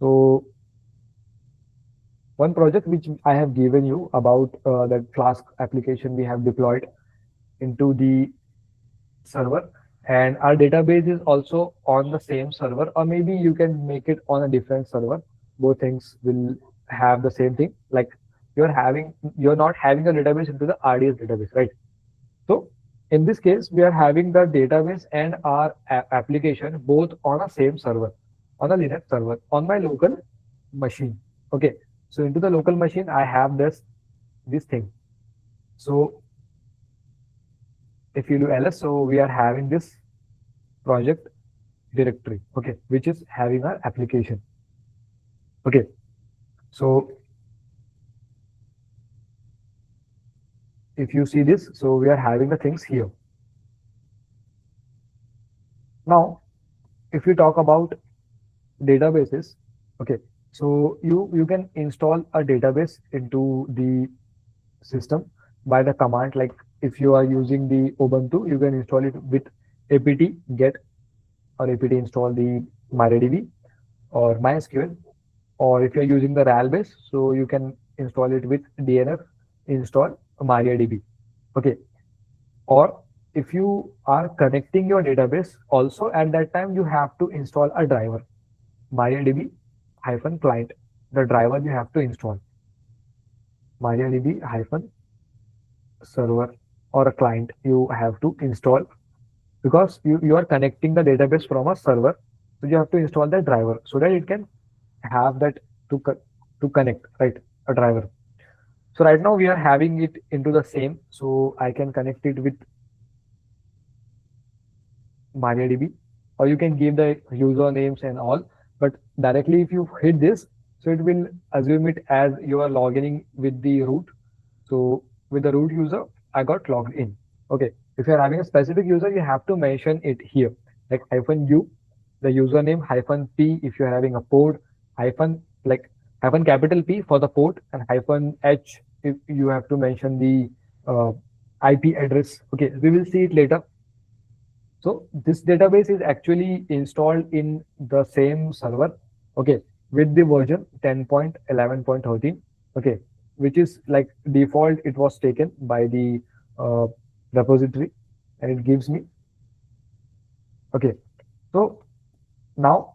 So one project which I have given you about that Flask application we have deployed into the server, and our database is also on the same server, or maybe you can make it on a different server. Both things will have the same thing. Like you're not having a database into the RDS database, right? So in this case, we are having the database and our application both on a same server, on a Linux server, on my local machine. Okay. So into the local machine, I have this thing. So if you do ls, so we are having this project directory, okay, which is having our application. Okay. So if you see this, so we are having the things here. Now, if you talk about databases, okay, so you can install a database into the system by the command. Like if you are using the Ubuntu, you can install it with apt get or apt install the MariaDB or MySQL. Or if you're using the RAL base, so you can install it with DNF install MariaDB. Okay. Or if you are connecting your database, also at that time you have to install a driver, MariaDB hyphen client. The driver you have to install MariaDB hyphen server or a client you have to install, because you are connecting the database from a server. So you have to install that driver so that it can have that to connect, right? A driver. So right now we are having it into the same. So I can connect it with MariaDB, or you can give the usernames and all. But directly if you hit this, so it will assume it as you are logging with the root. So with the root user, I got logged in. Okay. If you're having a specific user, you have to mention it here, like -u, the username, -p if you're having a port, hyphen capital P for the port, and -h if you have to mention the IP address. Okay, we will see it later. So this database is actually installed in the same server, okay, with the version 10.11.13, okay, which is like default. It was taken by the uh, repository, and it gives me, okay. So now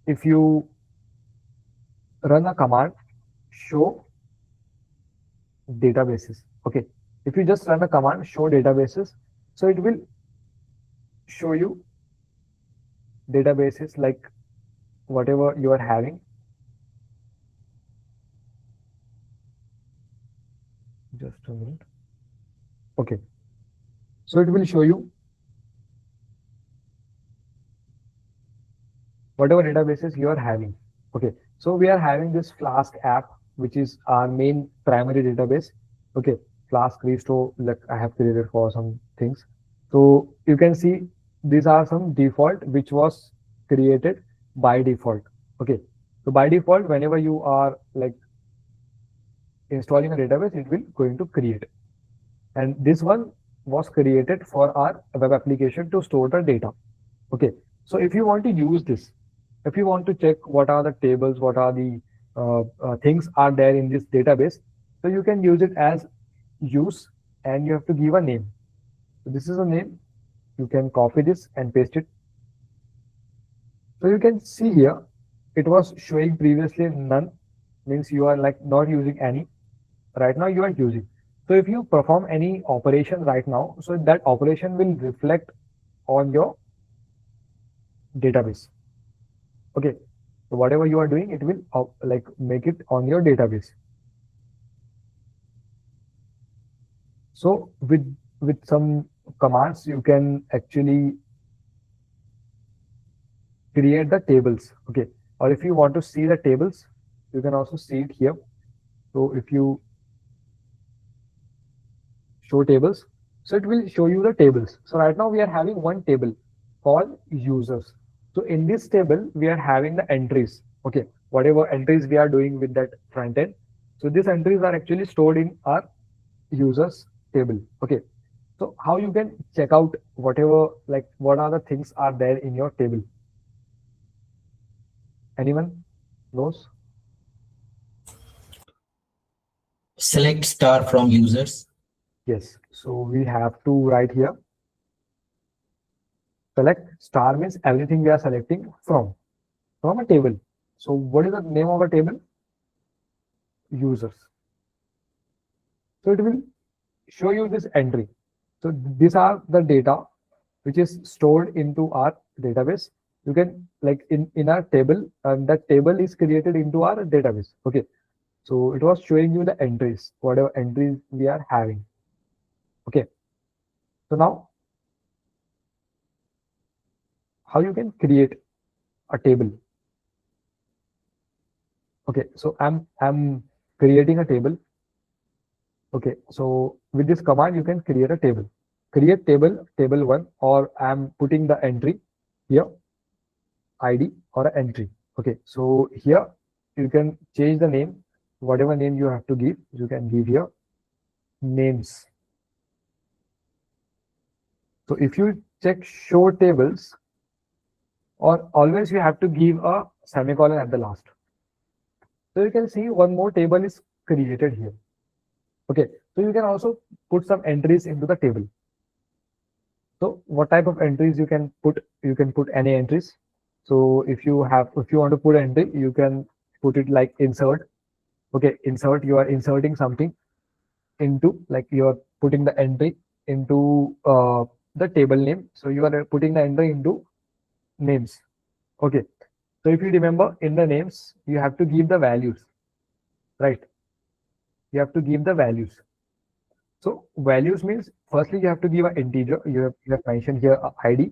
if you run a command show databases, okay, if you just run a command show databases, so it will show you databases like whatever you are having. Just a minute. Okay. So it will show you whatever databases you are having. Okay. So we are having this Flask app, which is our main primary database. Okay. Flask restore, like I have created for some things. So you can see these are some default which was created by default. Okay. So by default, whenever you are like installing a database, it will going to create. And this one was created for our web application to store the data. Okay. So if you want to use this, if you want to check what are the tables, what are the things are there in this database, so you can use it as use, and you have to give a name. So this is a name. You can copy this and paste it. So you can see here, it was showing previously none, means you are like not using any. Right now you are using. So if you perform any operation right now, so that operation will reflect on your database. Okay. So whatever you are doing, it will like make it on your database. So with some commands, you can actually create the tables. Okay. Or if you want to see the tables, you can also see it here. So if you show tables, so it will show you the tables. So right now we are having one table called users. So in this table, we are having the entries. Okay. Whatever entries we are doing with that front end. So these entries are actually stored in our users table. Okay. So how you can check out whatever, like what are the things are there in your table? Anyone? knows? Select star from users. Yes. So we have to write here, select star means everything we are selecting from a table. So what is the name of a table? Users. So it will show you this entry. So these are the data which is stored into our database. You can like in our table, and that table is created into our database. Okay. So it was showing you the entries, whatever entries we are having. Okay. So now how you can create a table. Okay. So I'm creating a table. Okay. So with this command, you can create a table. Create table one, or I'm putting the entry here, ID or entry. Okay. So here you can change the name, whatever name you have to give, you can give here names. So if you check show tables, or always you have to give a semicolon at the last. So you can see one more table is created here. Okay, so you can also put some entries into the table. So what type of entries you can put? You can put any entries. So if you want to put entry, you can put it like insert. Okay, insert, you are inserting something into, like you are putting the entry into the table name. So you are putting the entry into names. Okay, so if you remember, in the names you have to give the values, right? You have to give the values. So values means firstly you have to give an integer. You have mentioned here ID.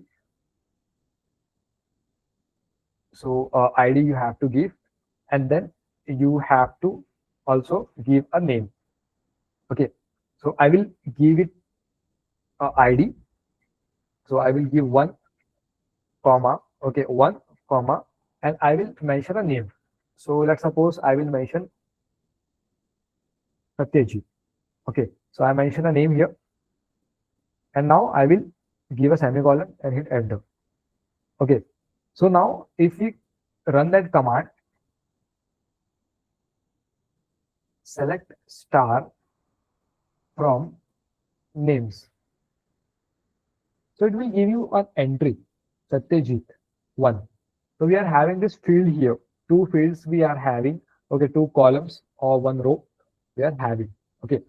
So ID you have to give, and then you have to also give a name. Okay, so I will give it ID. So I will give one comma. Okay, one comma, and I will mention a name. So let's suppose I will mention Satyajit. Okay, so I mention a name here, and now I will give a semicolon and hit enter. Okay, so now if we run that command, select star from names. So it will give you an entry, Satyajit 1. So we are having this field here, two fields we are having, okay, two columns or one row we are having. Okay,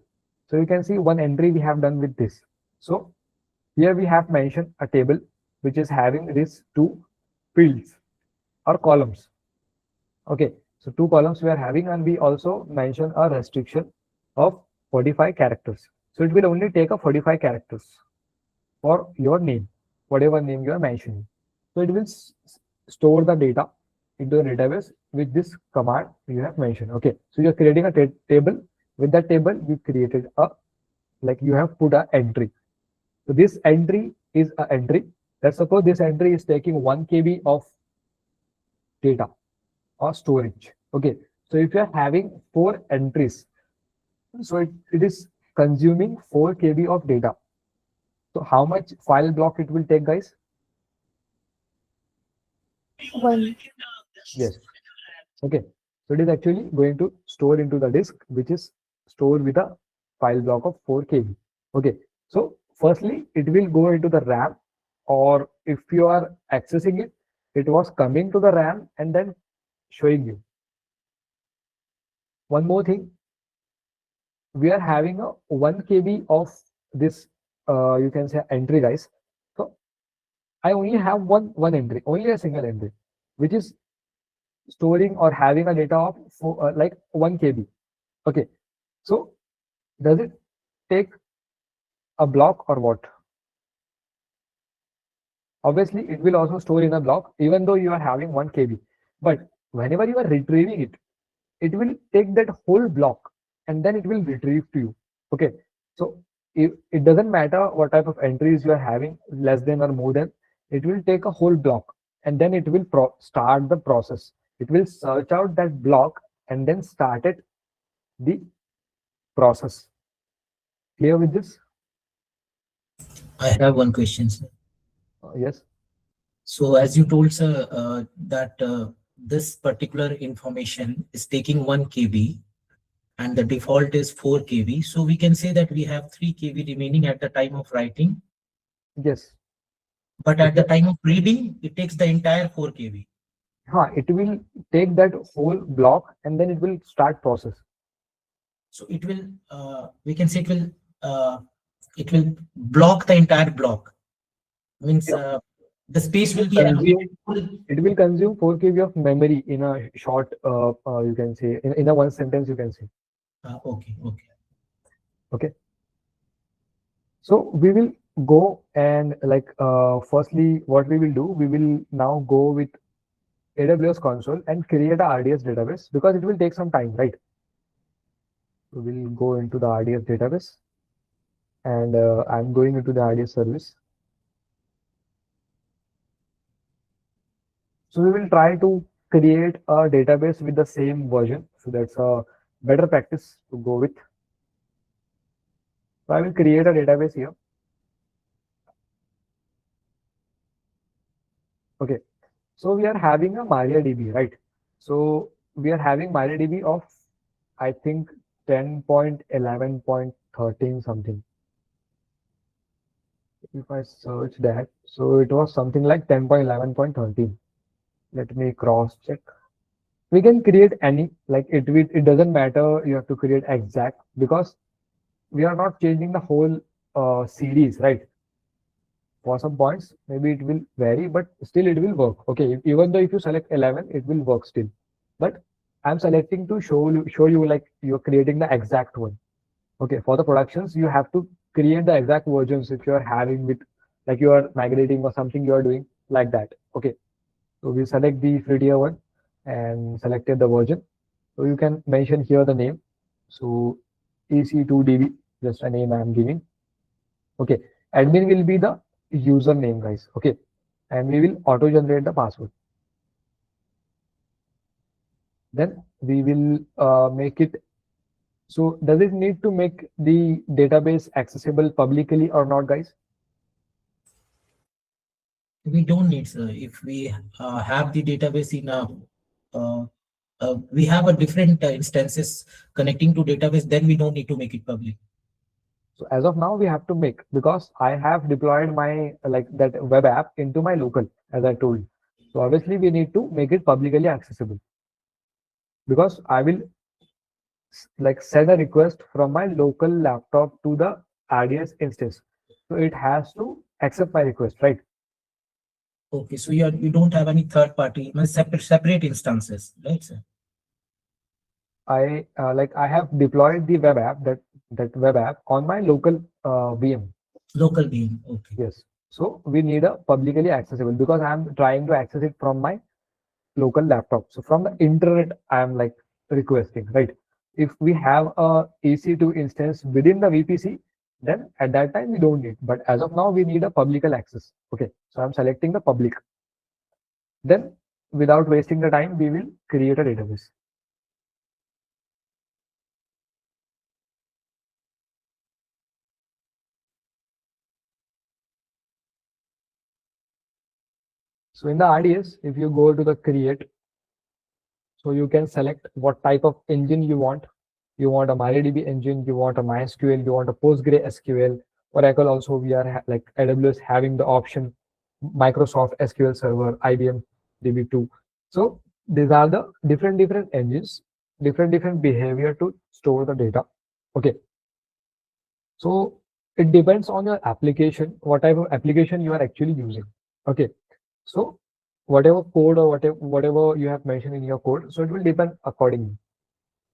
so you can see one entry we have done with this. So here we have mentioned a table which is having these two fields or columns. Okay, so two columns we are having, and we also mention a restriction of 45 characters. So it will only take a 45 characters for your name, whatever name you are mentioning. So it will store the data into the database with this command you have mentioned. Okay, so you're creating a table. With that table, you created a, like you have put a entry. So this entry is a entry. Let's suppose this entry is taking 1 KB of data or storage. Okay, so if you are having 4 entries, so it is consuming 4 KB of data. So how much file block it will take, guys? One. Yes. Okay, so it is actually going to store into the disk, which is stored with a file block of 4 KB. Okay, so firstly it will go into the RAM, or if you are accessing it, it was coming to the RAM and then showing you. One more thing, we are having a 1 KB of this, you can say entry, guys. So I only have one entry, only a single entry, which is storing or having a data of like 1 KB. Okay, so does it take a block or what? Obviously, it will also store in a block, even though you are having 1 KB. But whenever you are retrieving it, it will take that whole block and then it will retrieve to you. Okay, so it doesn't matter what type of entries you are having, less than or more than, it will take a whole block and then it will start the process. It will search out that block and then start it the process. Clear with this? I have one question, sir. Yes. So as you told, sir, that this particular information is taking 1 KB and the default is 4 KB. So we can say that we have 3 KB remaining at the time of writing, Yes. but at the time of reading, it takes the entire 4 KB. It will take that whole block and then it will start process. So it will, we can say it will block the entire block. Means the space will be It will consume 4 KB of memory in a short, you can say, in a one sentence, you can say. Okay. Okay. So we will go and like, firstly, what we will do, we will now go with AWS console and create a RDS database because it will take some time, right? So we'll go into the RDS database and I'm going into the RDS service. So we will try to create a database with the same version. So that's a better practice to go with. So I will create a database here. Okay. So we are having a MariaDB, right? So we are having MariaDB of, I think, 10.11.13 something. If I search that, so it was something like 10.11.13. Let me cross check. We can create any, like it doesn't matter. You have to create exact because we are not changing the whole series, right? For some points, maybe it will vary, but still it will work. Okay, even though if you select 11, it will work still. But I'm selecting to show you like you're creating the exact one. Okay, for the productions, you have to create the exact versions if you are having with like you are migrating or something you are doing like that. Okay, so we select the free tier one and selected the version. So you can mention here the name. So EC2DB, just a name I am giving. Okay, admin will be the username, guys. Okay, and we will auto generate the password. Then we will make it. So does it need to make the database accessible publicly or not, guys? We don't need, sir. If we have the database in we have a different instances connecting to database, then we don't need to make it public. So as of now, we have to make because I have deployed my like that web app into my local, as I told. So obviously we need to make it publicly accessible because I will like send a request from my local laptop to the RDS instance. So it has to accept my request, right? Okay, so you don't have any third party, separate instances, right, sir? I have deployed the web app that web app on my local VM. Local VM. Okay. Yes. So we need a publicly accessible because I'm trying to access it from my local laptop. So from the internet, I'm like requesting, right? If we have a EC2 instance within the VPC, then at that time we don't need. But as of now, we need a public access. Okay. So I'm selecting the public. Then without wasting the time, we will create a database. So in the RDS, if you go to the create, so you can select what type of engine you want. You want a MariaDB engine, you want a MySQL, you want a PostgreSQL, Oracle also we are like AWS having the option, Microsoft SQL Server, IBM DB2. So these are the different engines, different behavior to store the data. Okay. So it depends on your application, what type of application you are actually using. Okay. So whatever code or whatever you have mentioned in your code, so it will depend accordingly.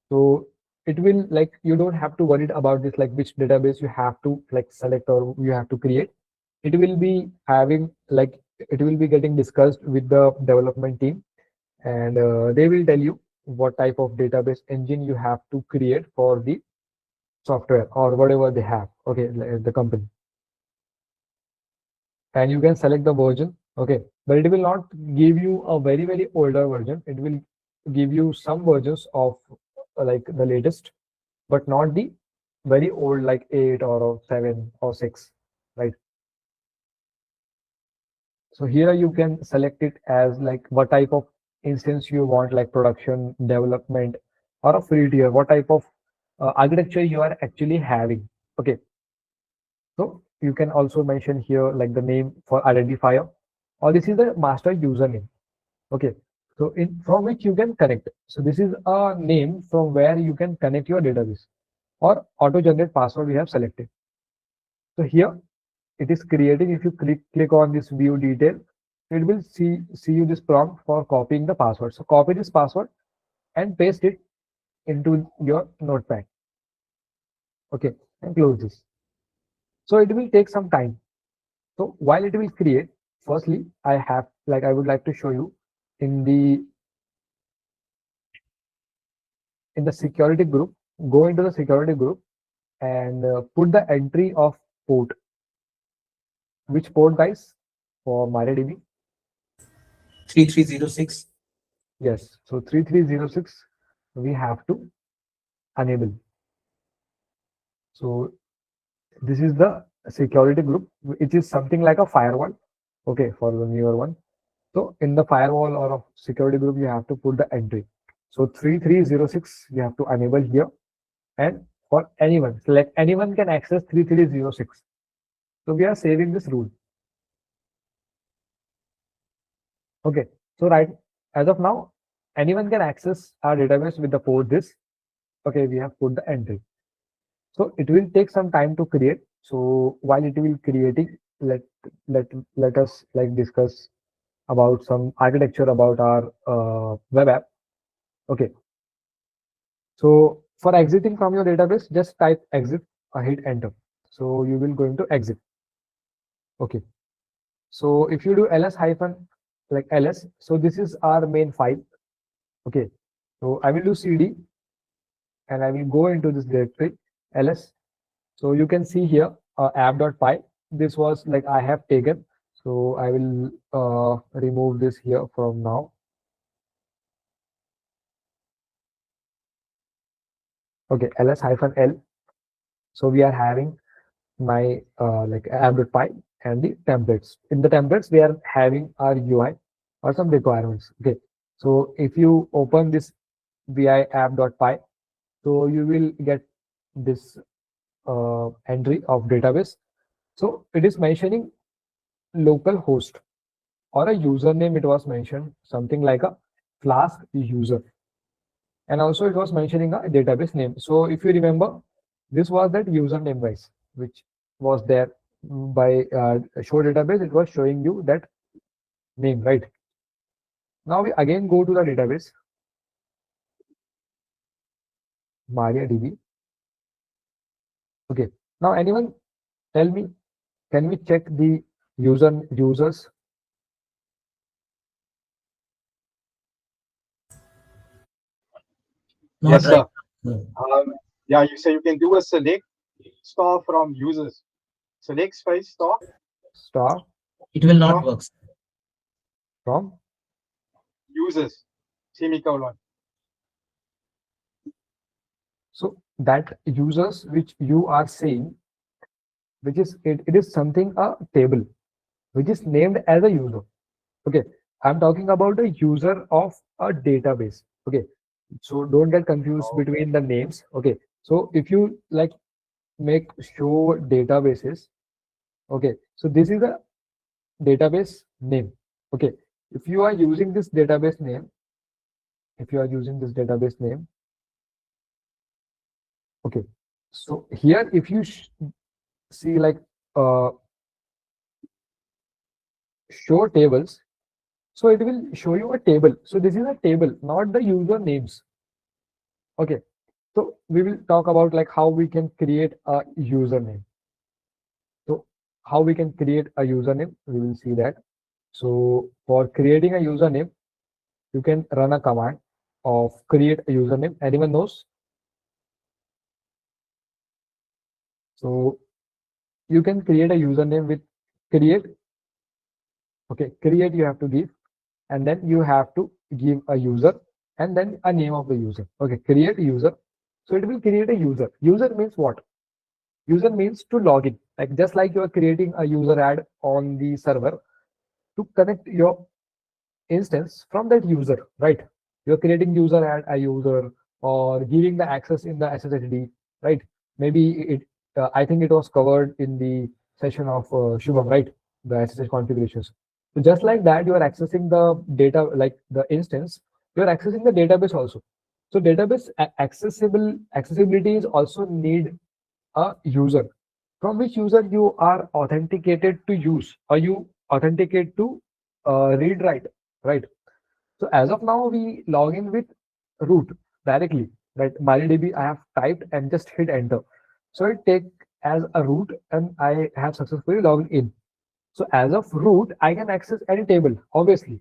So it will like you don't have to worry about this like which database you have to like select or you have to create. It will be having like it will be getting discussed with the development team, and they will tell you what type of database engine you have to create for the software or whatever they have. Okay, the company, and you can select the version. Okay, but it will not give you a very older version. It will give you some versions of like the latest, but not the very old like 8 or 7 or 6, right? So here you can select it as like what type of instance you want, like production, development, or a free tier, what type of architecture you are actually having. Okay, so you can also mention here like the name for identifier, or this is the master username. Okay, so in from which you can connect. So this is a name from where you can connect your database, or auto generate password we have selected. So here it is creating. If you click on this view detail, it will see you this prompt for copying the password. So copy this password and paste it into your notepad. Okay, and close this. So it will take some time. So while it will create, firstly, I would like to show you in the security group. Go into the security group and put the entry of port. Which port, guys? For MariaDB? 3306. Yes. So 3306 we have to enable. So this is the security group, which is something like a firewall. Okay, for the newer one. So in the firewall or a security group, you have to put the entry. So 3306 you have to enable here, and for anyone, select anyone can access 3306. So we are saving this rule. Okay, so right as of now, anyone can access our database with the port this. Okay, we have put the entry. So it will take some time to create. So while it will creating, let us like discuss about some architecture about our web app. Okay, so for exiting from your database, just type exit, hit enter. So you will going to exit. Okay, so if you do ls hyphen like ls, so this is our main file. Okay, so I will do cd and I will go into this directory ls. So you can see here app.py. This was like I have taken. So I will remove this here from now. Okay, ls hyphen l. So we are having my like app.py and the templates. In the templates, we are having our UI or some requirements. Okay, so if you open this vi app.py, so you will get this entry of database. So it is mentioning local host or a username. It was mentioned something like a Flask user, and also it was mentioning a database name. So if you remember, this was that username, guys, which was there by show database. It was showing you that name, right? Now we again go to the database, MariaDB. Okay, now anyone tell me, can we check the users? Not Yes, right. sir. Yeah, you say you can do a select star from users. Select space star Star It will not from work. from users, semicolon. so that users which you are saying, which is it is something a table which is named as a user. Okay, I'm talking about a user of a database. Okay, so don't get confused between the names. Okay, so if you like make show databases, okay, so this is a database name. Okay, if you are using this database name, if you are using this database name, okay, so here if you see like uh, show tables, so it will show you a table. So this is a table, not the user names. Okay, so we will talk about like how we can create a username. So how we can create a username, we will see that. So for creating a username, you can run a command of create a username. Anyone knows? So you can create a username with create. Okay, create you have to give, and then you have to give a user and then a name of the user. Okay, create user. So it will create a user. User means what? User means to log in. Like just like you are creating a user ad on the server to connect your instance from that user, right? You're creating user at a user or giving the access in the SSHD, right? Maybe I think it was covered in the session of Shubham, right? The SSH configurations. So just like that, you are accessing the data, like the instance, you are accessing the database also. So database accessibility is also need a user from which user you are authenticated to use or you authenticate to read write, right? So as of now, we log in with root directly, right? MariaDB I have typed and just hit enter. So it take as a root and I have successfully logged in. So as of root, I can access any table, obviously.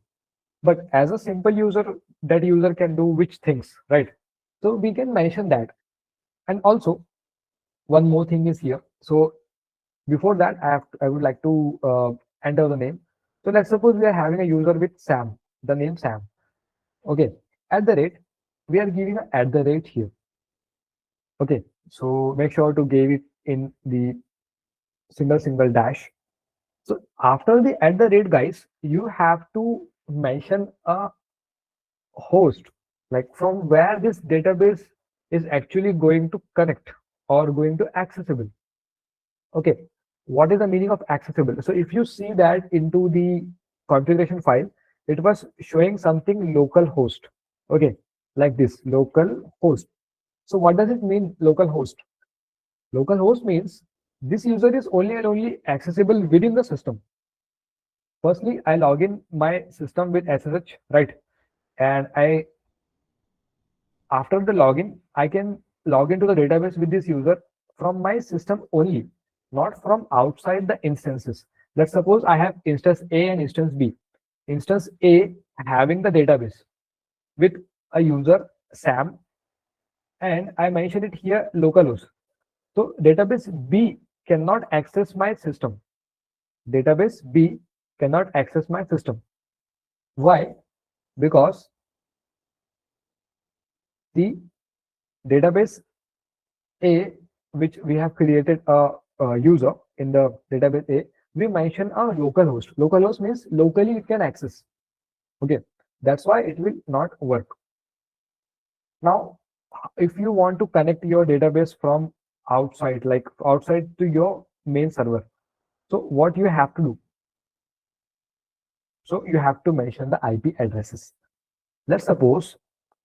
But as a simple user, that user can do which things, right? So we can mention that. And also, one more thing is here. So before that, I would like to enter the name. So let's suppose we are having a user with Sam, the name Sam. Okay, at the rate, we are giving a at the rate here. Okay, so make sure to give it in the single dash. So after the at the rate, guys, you have to mention a host, like from where this database is actually going to connect or going to accessible. Okay, what is the meaning of accessible? So if you see that into the configuration file, it was showing something local host. Okay, like this local host. So what does it mean local host? Local host means this user is only and only accessible within the system. Firstly, I log in my system with SSH, right? And after the login, I can log into the database with this user from my system only, not from outside the instances. Let's suppose I have instance A and instance B. Instance A having the database with a user Sam, and I mentioned it here localhost. So database B cannot access my system. Database B cannot access my system. Why? Because the database A, which we have created a user in the database A, we mention a localhost. Localhost means locally it can access. Okay, that's why it will not work. Now, if you want to connect your database from outside, like outside to your main server, so what you have to do? So you have to mention the IP addresses. Let's suppose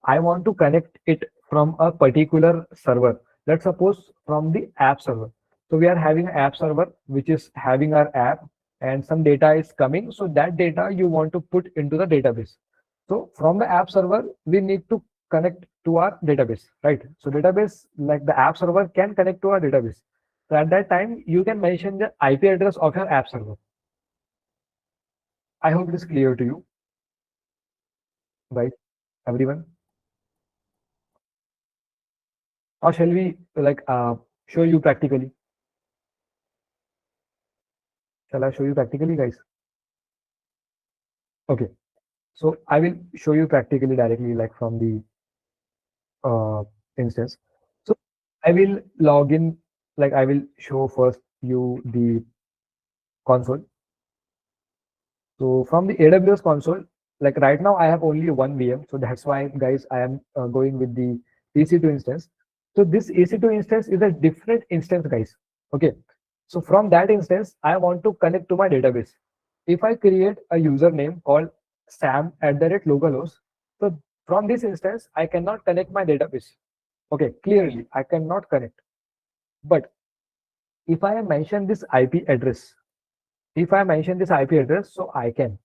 I want to connect it from a particular server. Let's suppose from the app server. So we are having an app server which is having our app and some data is coming. So that data you want to put into the database. So from the app server, we need to connect to our database, right? So database, like the app server can connect to our database. So at that time, you can mention the IP address of your app server. I hope it is clear to you, right? Everyone? Or shall we like show you practically? Shall I show you practically, guys? Okay. So I will show you practically directly, like from the instance. So I will log in, like I will show first you the console. So from the AWS console, like right now I have only one VM. So that's why, guys, I am going with the EC2 instance. So this EC2 instance is a different instance, guys. Okay. So from that instance, I want to connect to my database. If I create a username called Sam at the rate localhost, so from this instance, I cannot connect my database. Okay, clearly I cannot connect. But if I mention this IP address, so I can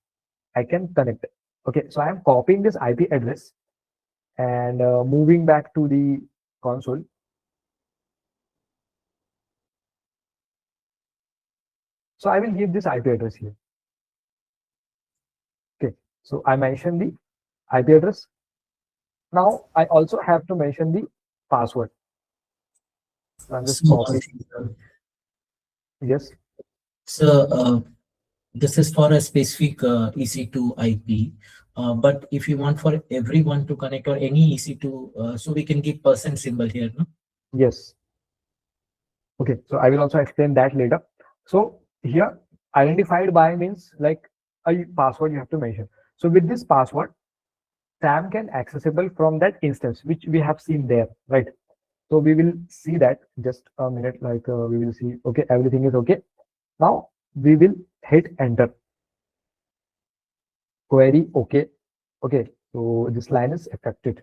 connect. Okay, so I am copying this IP address and moving back to the console. So I will give this IP address here. Okay, so I mentioned the IP address. Now I also have to mention the password. So I'm just copying. Yes. So this is for a specific EC2 IP. But if you want for everyone to connect or any EC2, so we can give percent symbol here, no? Yes. Okay, so I will also explain that later. So here, identified by means like a password you have to mention. So with this password, Sam can accessible from that instance, which we have seen there, right? So we will see that just a minute, like we will see, okay, everything is okay. Now we will hit enter. Query, okay. Okay, so this line is affected.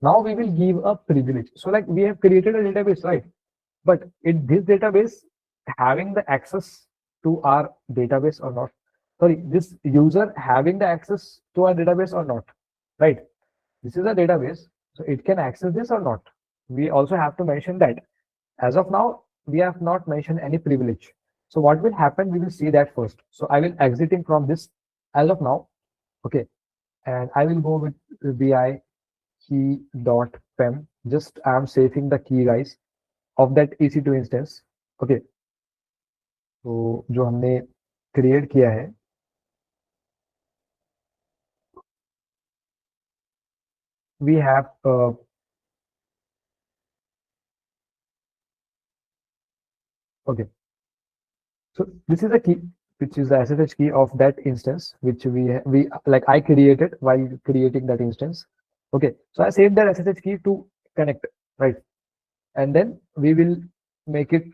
Now we will give a privilege. So like we have created a database, right? But in this database, having the access to our database or not? Sorry, this user having the access to our database or not, right? This is a database, so it can access this or not. We also have to mention that. As of now, we have not mentioned any privilege. So what will happen, we will see that first. So I will exiting from this as of now. Okay, and I will go with vi key dot pem. Just I am saving the key, guys, of that EC2 instance. Okay, तो जो हमने create किया है, we have okay. So this is the key, which is the SSH key of that instance, which we like I created while creating that instance. Okay, so I saved that SSH key to connect, right? And then we will make it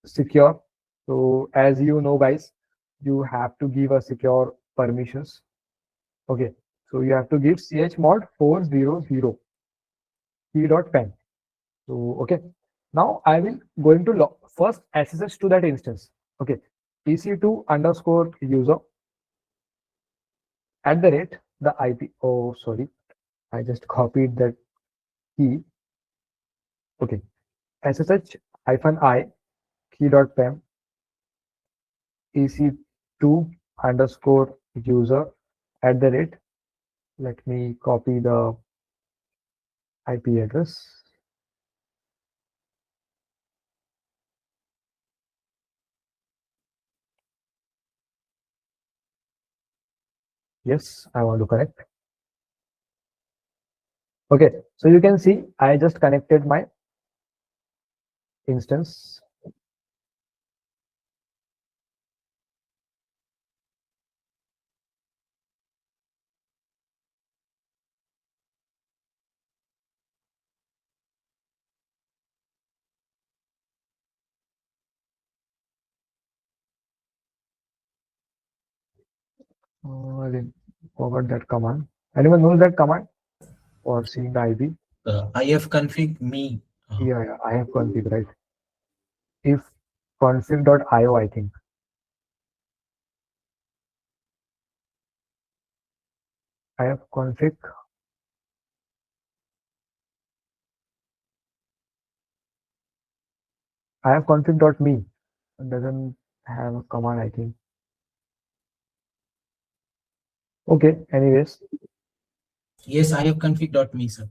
secure. So as you know, guys, you have to give a secure permissions. Okay, so you have to give chmod 400 key.pen. So okay, now I will going to log first SSH to that instance. Okay, ec2 underscore user at the rate the IP. Oh, sorry, I just copied that key. Okay, SSH hyphen I key.pem ec2 underscore user at the rate. Let me copy the IP address. Yes, I want to connect. Okay, so you can see I just connected my instance. I didn't forgot that command. Anyone knows that command for seeing the IP? ifconfig me. Yeah, I have config, right? If config.io, I think. I have config. I have config.me. It doesn't have a command, I think. Okay, anyways. Yes, ifconfig.me, sir.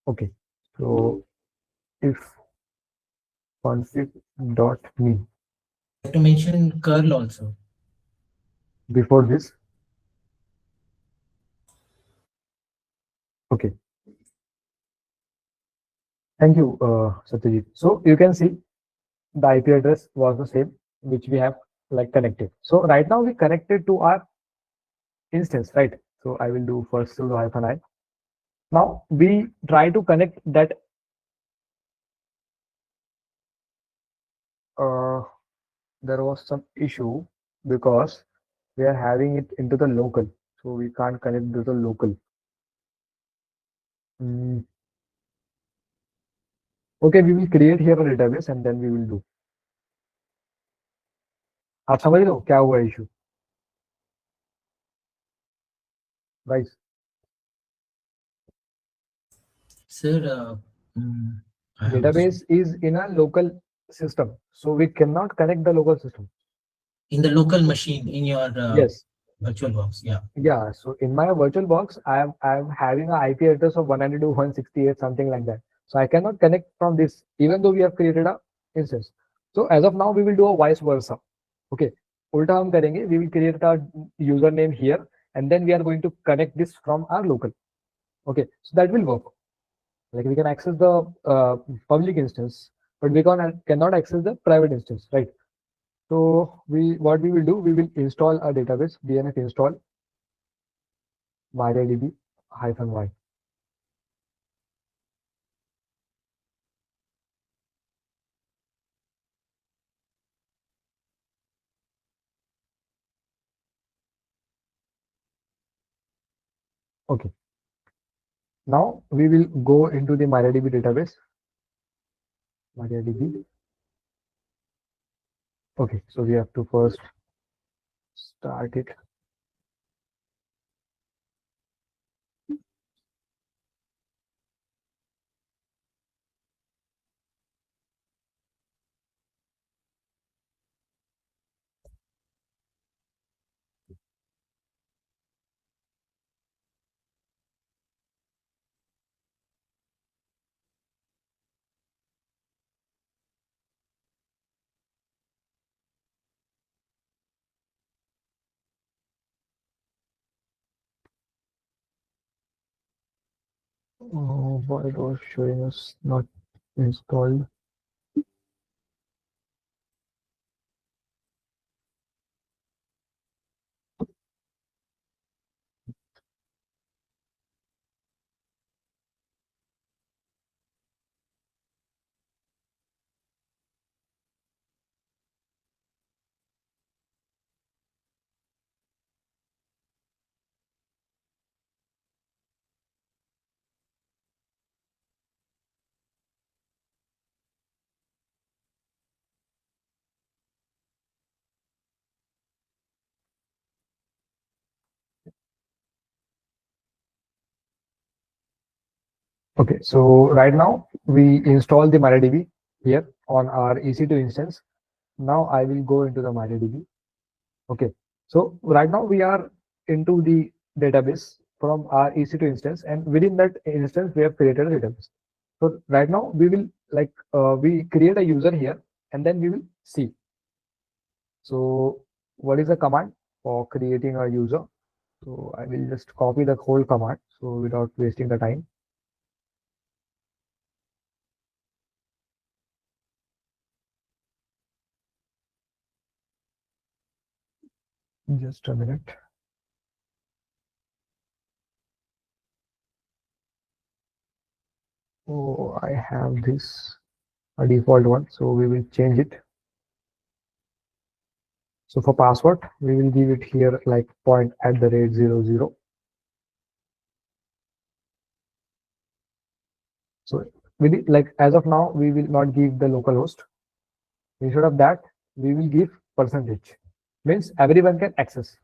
Okay, so if config.me To mention curl also. before this. Okay. Thank you, Satyajit. So you can see the IP address was the same, which we have like connected. So right now we connected to our instance, right? So I will do first sudo hyphen I. Now we try to connect that. There was some issue because we are having it into the local, so we can't connect to the local. Okay, we will create here a database and then we will do. आप समझ लो क्या हुआ issue, guys? Sir, Database is in a local system, so we cannot connect the local system. In the local machine, in your Yes. virtual box, yeah. Yeah, so in my virtual box, I'm having an IP address of 192.168, something like that. So I cannot connect from this, even though we have created a instance. So as of now, we will do a vice versa. Okay, ulta hum karenge, we will create a username here, and then we are going to connect this from our local. Okay, so that will work. Like we can access the public instance, but we cannot access the private instance, right? So what we will do, we will install a database, DNF install MariaDB-y. Okay. Now we will go into the MariaDB database. MariaDB. Okay, so we have to first start it. Oh, why it was showing us not installed? Okay, so right now we install the MariaDB here on our EC2 instance. Now I will go into the MariaDB. Okay, so right now we are into the database from our EC2 instance, and within that instance we have created a database. So right now we will we create a user here, and then we will see. So what is the command for creating a user? So I will just copy the whole command, so without wasting the time. Just a minute. Oh, I have this a default one, so we will change it. So for password, we will give it here like .@00. So like as of now, we will not give the local host. Instead of that, we will give percentage. Means everyone can access.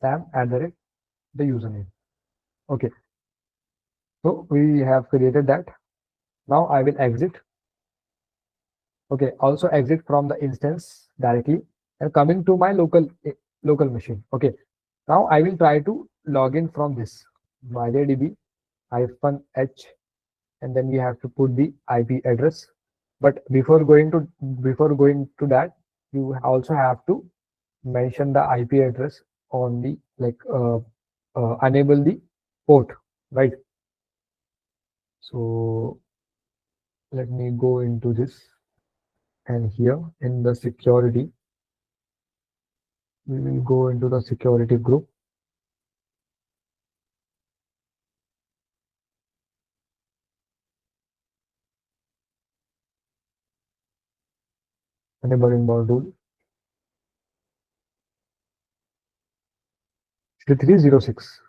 Sam @ the username. Okay. So we have created that. Now I will exit. Okay. Also exit from the instance directly and coming to my local machine. Okay. Now I will try to log in from this MariaDB -h, and then we have to put the IP address. But before going to that, you also have to mention the IP address on the enable the port, right? So let me go into this, and here in the security, we will go into the security group. Enable inbound rule 306.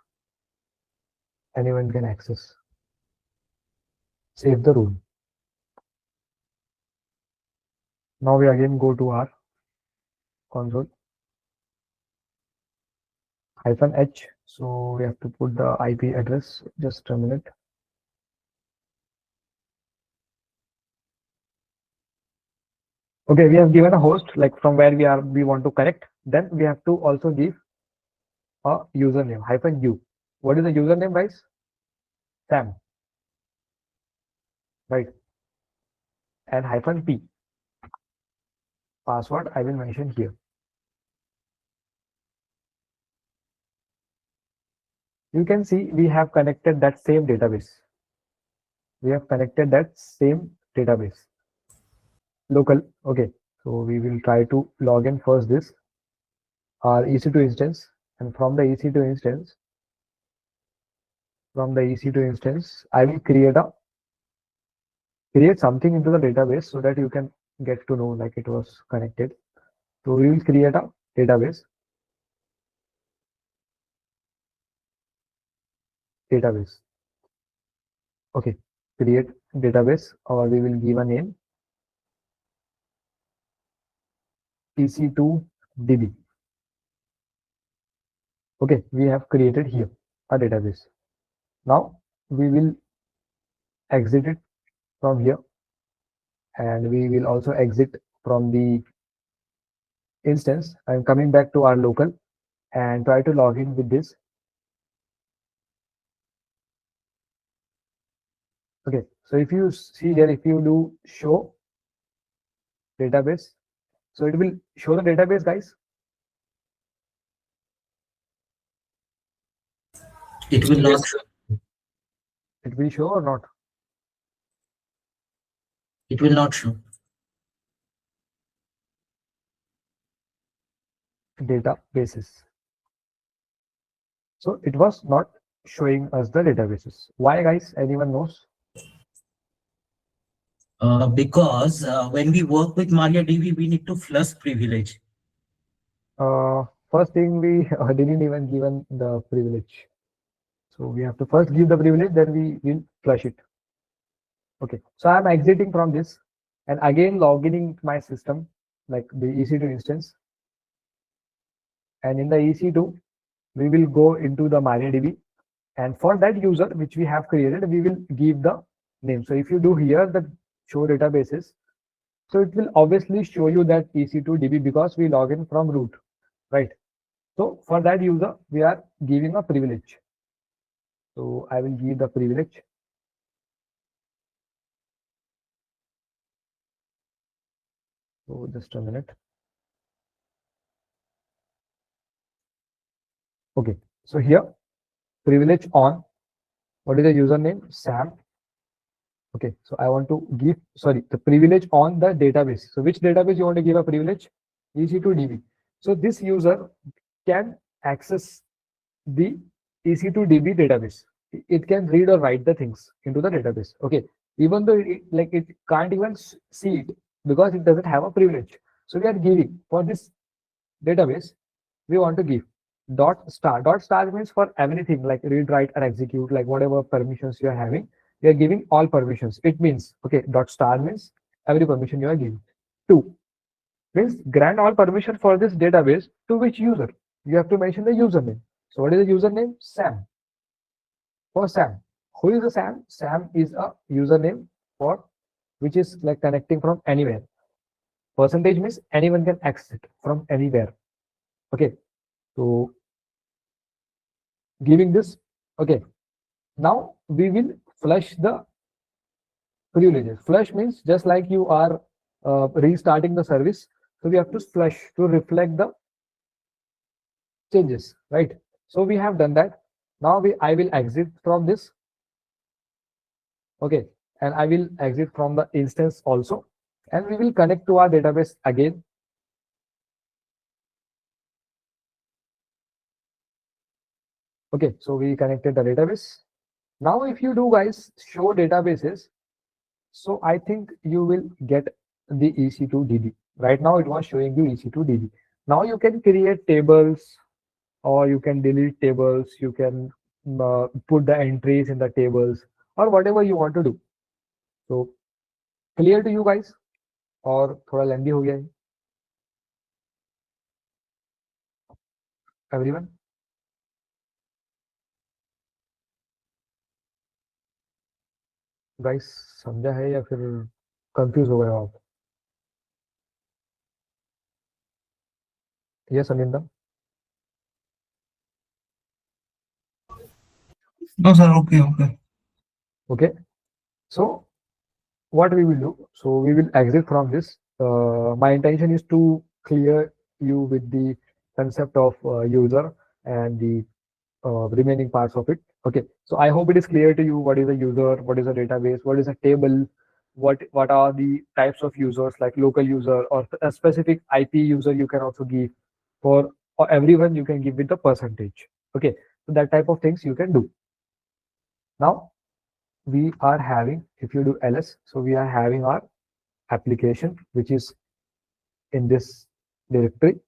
Anyone can access. Save the rule. Now we again go to our console -h. So we have to put the IP address. Just a minute. Okay, we have given a host like from where we want to connect. Then we have to also give a username -u. What is the username, guys? Sam, right? And -p. Password I will mention here. You can see we have connected that same database. we have connected that same database local. Okay, so we will try to log in first this our EC2 instance, and from the EC2 instance, I will create something into the database so that you can get to know like it was connected. So we will create a database. Okay, create database, or we will give a name EC2DB. Okay, we have created here a database. Now we will exit it from here, and we will also exit from the instance. I'm coming back to our local and try to log in with this. Okay, so if you see here, if you do show database, so it will show the database, guys. It will not show. It will show or not? It will not show. Databases. So it was not showing us the databases. Why, guys? Anyone knows? Because when we work with MariaDB, we need to flush privilege. First thing, we didn't even given the privilege. So we have to first give the privilege, then we will flush it. Okay, so I'm exiting from this and again logging my system, like the EC2 instance. And in the EC2, we will go into the MariaDB. And for that user, which we have created, we will give the name. So if you do here the show databases, so it will obviously show you that EC2DB because we log in from root, right? So for that user, we are giving a privilege. So I will give the privilege. So just a minute. Okay, so here privilege on. What is the username? Sam. Okay, so I want to give, sorry, the privilege on the database. So which database you want to give a privilege? EC2DB. So this user can access the EC2DB database. It can read or write the things into the database. Okay, even though it can't even see it because it doesn't have a privilege. So we are giving for this database, we want to give dot star. Dot star means for everything like read, write, or execute, like whatever permissions you are having, we are giving all permissions. It means, okay, dot star means every permission you are giving. 2 means grant all permission for this database to which user? You have to mention the username. So what is the username? Sam. For Sam. Who is the Sam? Sam is a username for which is like connecting from anywhere. Percentage means anyone can access it from anywhere. Okay, so giving this. Okay, now we will flush the privileges. Flush means just like you are restarting the service, so we have to flush to reflect the changes, right? So we have done that. Now I will exit from this. Okay, and I will exit from the instance also, and we will connect to our database again. Okay, so we connected the database. Now if you do, guys, show databases, so I think you will get the EC2DB. Right now it was showing you EC2DB. Now you can create tables, or you can delete tables, you can put the entries in the tables, or whatever you want to do. So clear to you guys, or thoda lengthy ho gaya hai? Everyone? Guys समझा है या फिर confuse हो गए हो आप? Yes अनिंदा? No, sir. Okay, okay. Okay, so what we will do, so we will exit from this. My intention is to clear you with the concept of user and the remaining parts of it. Okay, so I hope it is clear to you what is a user, what is a database, what is a table, what are the types of users like local user or a specific IP user you can also give for everyone you can give with the percentage. Okay, so that type of things you can do. Now we are having, if you do ls, so we are having our application which is in this directory.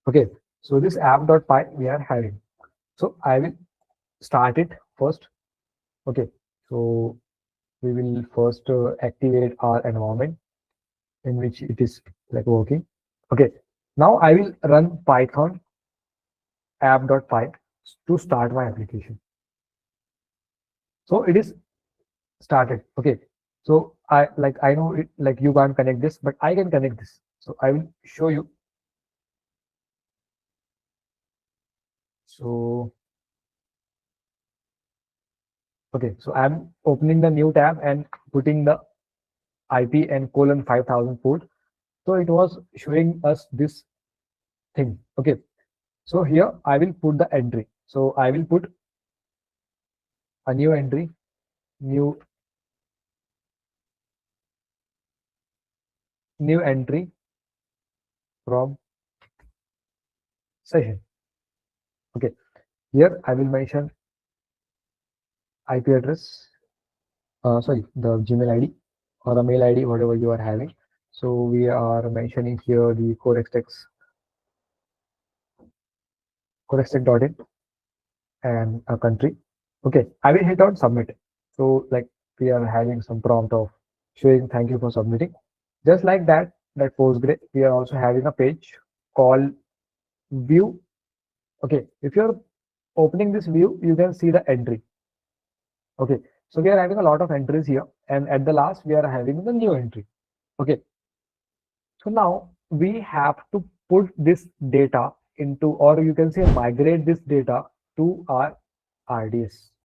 Okay, so this app.py we are having. So I will start it first. Okay, so we will first activate our environment in which it is like working. Okay, now I will run Python app.py to start my application. So it is started. Okay, so I know it, like you can't connect this, but I can connect this. So I will show you. So okay, so I'm opening the new tab and putting the IP and colon 5000 port. So it was showing us this thing. Okay, so here I will put the entry. So I will put a new entry, new entry from session. Okay, here I will mention IP address, sorry, the Gmail ID or the mail ID, whatever you are having. So we are mentioning here the CoreXtech.in and a country. Okay, I will hit on submit. So like we are having some prompt of showing thank you for submitting. Just like that Postgre, we are also having a page called view. Okay, if you're opening this view, you can see the entry. Okay, so we are having a lot of entries here, and at the last we are having the new entry. Okay, so now we have to put this data into, or you can say migrate this data to our RDS.